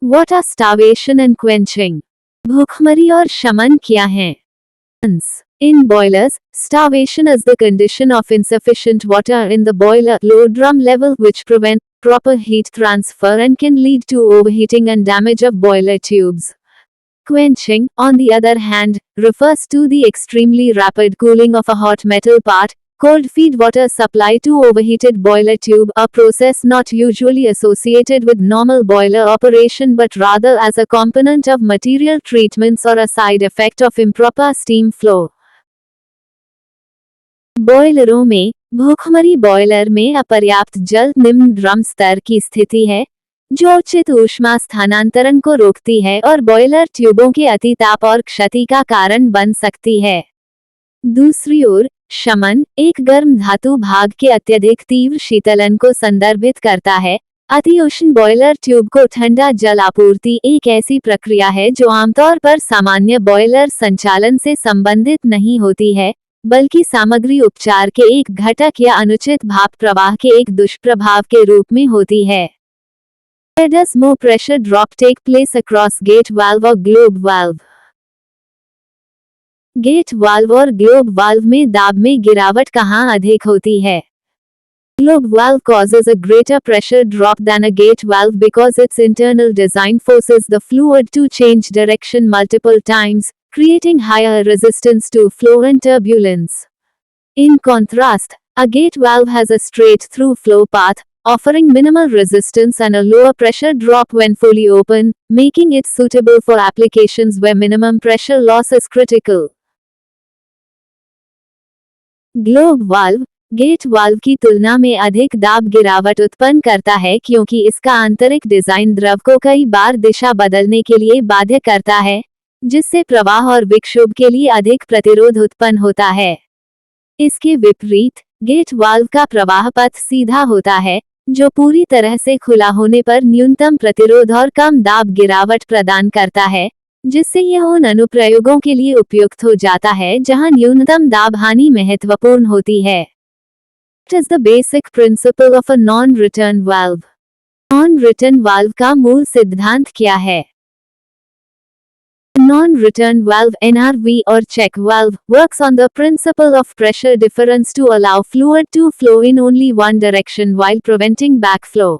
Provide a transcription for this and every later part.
What are starvation and quenching? भूखमरी और शमन क्या हैं? In boilers, starvation is the condition of insufficient water in the boiler low drum level which prevent proper heat transfer and can lead to overheating and damage of boiler tubes. Quenching, on the other hand, refers to the extremely rapid cooling of a hot metal part, cold feed water supply to overheated boiler tube, a process not usually associated with normal boiler operation but rather as a component of material treatments or a side effect of improper steam flow. बॉयलरों में भूखमरी boiler में अपर्याप्त जल निम्न drum स्तर की स्थिति है जो उचित ऊष्मा स्थानांतरण को रोकती है और बॉयलर ट्यूबों के अतिताप और क्षति का कारण बन सकती है। दूसरी ओर शमन एक गर्म धातु भाग के अत्यधिक तीव्र शीतलन को संदर्भित करता है। अति उष्ण बॉयलर ट्यूब को ठंडा जल आपूर्ति एक ऐसी प्रक्रिया है जो आमतौर पर सामान्य बॉयलर संचालन से संबंधित नहीं होती है बल्कि सामग्री उपचार के एक घटक या अनुचित भाप प्रवाह के एक दुष्प्रभाव के रूप में होती है। Where does more pressure drop take place across gate valve or globe valve? Gate valve और ग्लोब वाल्व में दाब में गिरावट कहाँ अधिक होती है? Globe valve causes a greater pressure drop than a gate valve because its internal design forces the fluid to change direction multiple times, creating higher resistance to flow and turbulence. In contrast, a gate valve has a straight-through flow path, offering minimal resistance and a lower pressure drop when fully open, making it suitable for applications where minimum pressure loss is critical. Globe valve gate valve की तुलना में अधिक दाब गिरावट उत्पन्न करता है क्योंकि इसका आंतरिक डिजाइन द्रव को कई बार दिशा बदलने के लिए बाध्य करता है, जिससे प्रवाह और विक्षोभ के लिए अधिक प्रतिरोध उत्पन्न होता है। इसके विपरीत गेट वाल्व का प्रवाह पथ सीधा होता है, जो पूरी तरह से खुला होने पर न्यूनतम प्रतिरोध और कम दाब गिरावट प्रदान करता है, जिससे यह उन अनुप्रयोगों के लिए उपयुक्त हो जाता है जहां न्यूनतम दाब हानि महत्वपूर्ण होती है। What is the basic principle of a non-return valve? Non-return valve का मूल सिद्धांत क्या है? Non-return valve (NRV) or check valve works on the principle of pressure difference to allow fluid to flow in only one direction while preventing backflow.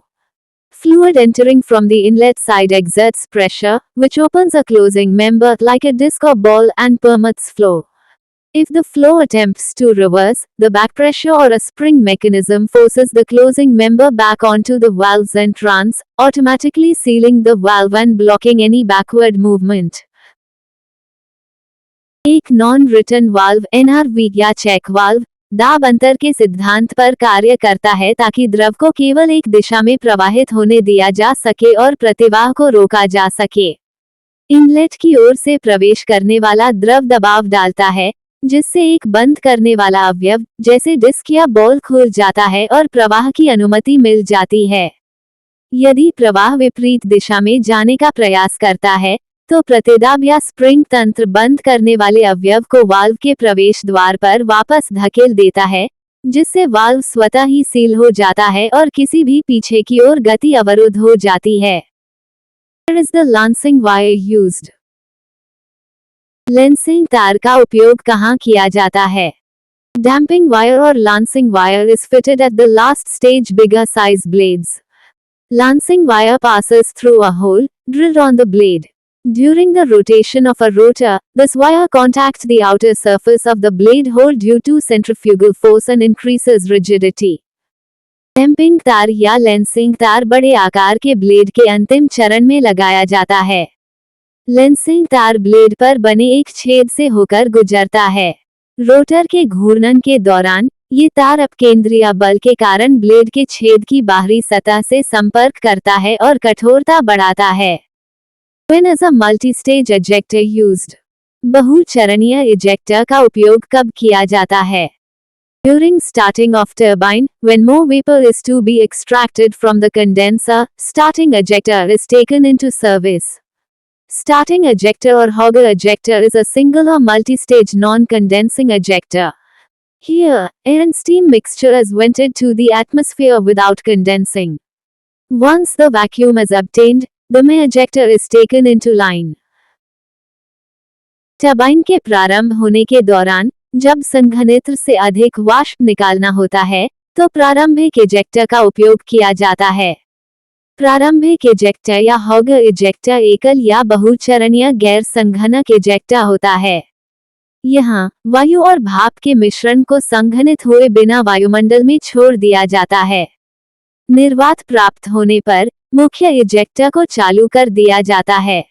Fluid entering from the inlet side exerts pressure, which opens a closing member like a disc or ball and permits flow. If the flow attempts to reverse, the back pressure or a spring mechanism forces the closing member back onto the valve's entrance, automatically sealing the valve and blocking any backward movement. एक non-return valve (NRV) या check valve दाब अंतर के सिद्धांत पर कार्य करता है ताकि द्रव को केवल एक दिशा में प्रवाहित होने दिया जा सके और प्रतिवाह को रोका जा सके। इनलेट की ओर से प्रवेश करने वाला द्रव दबाव डालता है, जिससे एक बंद करने वाला अवयव, जैसे डिस्क या बॉल, खुल जाता है और प्रवाह की अनुमति मिल जाती है। यदि प्रवाह विपरीत दिशा में जाने का प्रयास करता है, तो प्रतिदाब या स्प्रिंग तंत्र बंद करने वाले अवयव को वाल्व के प्रवेश द्वार पर वापस धकेल देता है, जिससे वाल्व स्वतः ही सील हो जाता है और किसी भी पीछे की ओर गति अवरुद्ध हो जाती है। Where is the lancing wire used? Lensing तार का उपयोग कहाँ किया जाता है? Damping wire or lancing wire is fitted at the last stage bigger size blades. Lancing wire passes through a hole drilled on the blade. During the rotation of a rotor, this wire contacts the outer surface of the blade hole due to centrifugal force and increases rigidity. Damping तार या lensing तार बड़े आकार के blade के अंतिम चरण में लगाया जाता है। लेंसिंग तार ब्लेड पर बने एक छेद से होकर गुजरता है। रोटर के घूर्णन के दौरान, ये तार अपकेंद्रीय बल के कारण ब्लेड के छेद की बाहरी सतह से संपर्क करता है और कठोरता बढ़ाता है। When is a multi-stage ejector used? बहुचरणीय इजेक्टर का उपयोग कब किया जाता है? During starting of turbine, when more vapor is to be extracted from the condenser, starting ejector is taken into service. Starting ejector or Hogger ejector is a single or multi-stage non-condensing ejector. Here, air and steam mixture is vented to the atmosphere without condensing. Once the vacuum is obtained, The main ejector is taken into line. Turbine के प्रारंभ होने के दौरान जब संघनित्र से अधिक वाष्प निकालना होता है तो प्रारंभिक इजेक्टर का उपयोग किया जाता है। प्रारंभिक इजेक्टर या हॉगर इजेक्टर एकल या बहुचरणीय गैर संघनक इजेक्टर होता है। यहाँ वायु और भाप के मिश्रण को संघनित हुए बिना वायुमंडल में छोड़ दिया जाता है। निर्वात प्राप्त होने पर मुख्य इजेक्टर को चालू कर दिया जाता है।